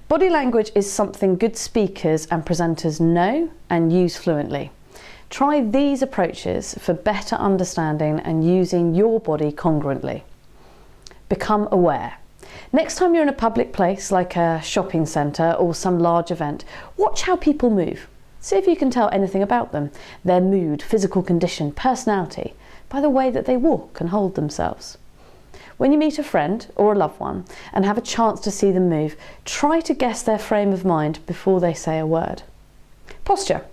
Body language is something good speakers and presenters know and use fluently. Try these approaches for better understanding and using your body congruently. Become aware. Next time you're in a public place like a shopping centre or some large event, watch how people move. See if you can tell anything about them, their mood, physical condition, personality, by the way that they walk and hold themselves. When you meet a friend or a loved one and have a chance to see them move, try to guess their frame of mind before they say a word. Posture.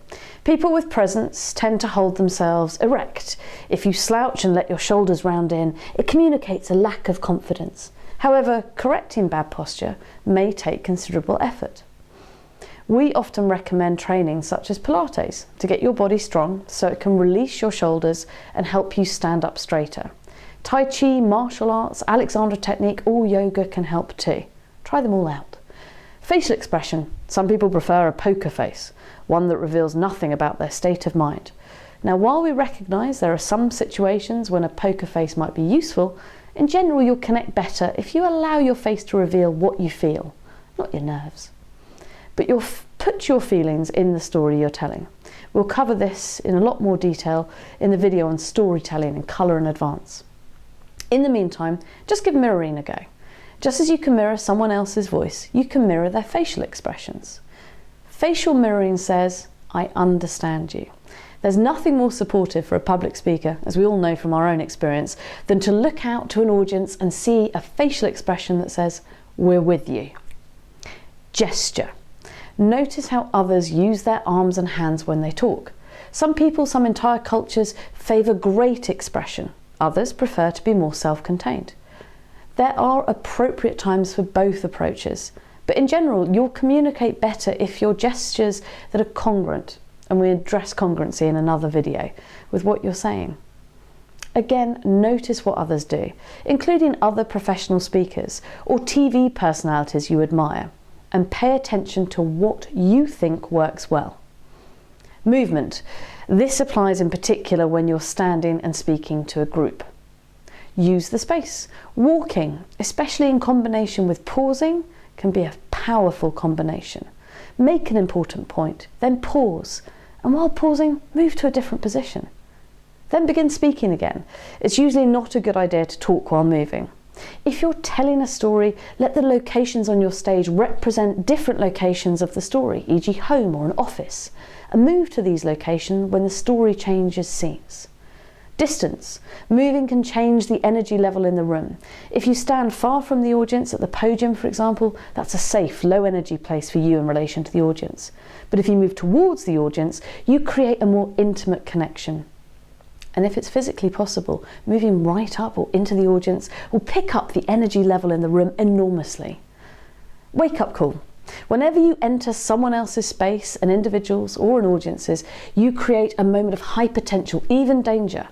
People with presence tend to hold themselves erect. If you slouch and let your shoulders round in, it communicates a lack of confidence. However, correcting bad posture may take considerable effort. We often recommend training such as Pilates to get your body strong so it can release your shoulders and help you stand up straighter. Tai Chi, martial arts, Alexandra technique, or yoga can help too. Try them all out. Facial expression. Some people prefer a poker face, one that reveals nothing about their state of mind. Now, while we recognise there are some situations when a poker face might be useful, in general you'll connect better if you allow your face to reveal what you feel, not your nerves. But you'll put your feelings in the story you're telling. We'll cover this in a lot more detail in the video on storytelling and colour in advance. In the meantime, just give mirroring a go. Just as you can mirror someone else's voice, you can mirror their facial expressions. Facial mirroring says, I understand you. There's nothing more supportive for a public speaker, as we all know from our own experience, than to look out to an audience and see a facial expression that says, we're with you. Gesture. Notice how others use their arms and hands when they talk. Some people, some entire cultures favour great expression. Others prefer to be more self-contained. There are appropriate times for both approaches, but in general, you'll communicate better if your gestures that are congruent, and we address congruency in another video, with what you're saying. Again, notice what others do, including other professional speakers or TV personalities you admire, and pay attention to what you think works well. Movement. This applies in particular when you're standing and speaking to a group. Use the space. Walking, especially in combination with pausing, can be a powerful combination. Make an important point, then pause, and while pausing, move to a different position. Then begin speaking again. It's usually not a good idea to talk while moving. If you're telling a story, let the locations on your stage represent different locations of the story, e.g. home or an office, and move to these locations when the story changes scenes. Distance. Moving can change the energy level in the room. If you stand far from the audience at the podium, for example, that's a safe, low energy place for you in relation to the audience. But if you move towards the audience, you create a more intimate connection. And if it's physically possible, moving right up or into the audience will pick up the energy level in the room enormously. Wake up call. Whenever you enter someone else's space, an individual's or an audience's, you create a moment of high potential, even danger.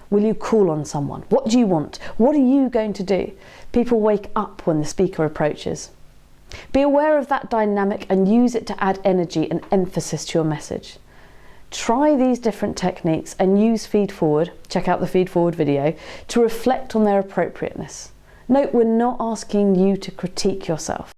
Will you call on someone? What do you want? What are you going to do? People wake up when the speaker approaches. Be aware of that dynamic and use it to add energy and emphasis to your message. Try these different techniques and use feed forward, check out the feed forward video, to reflect on their appropriateness. Note, we're not asking you to critique yourself.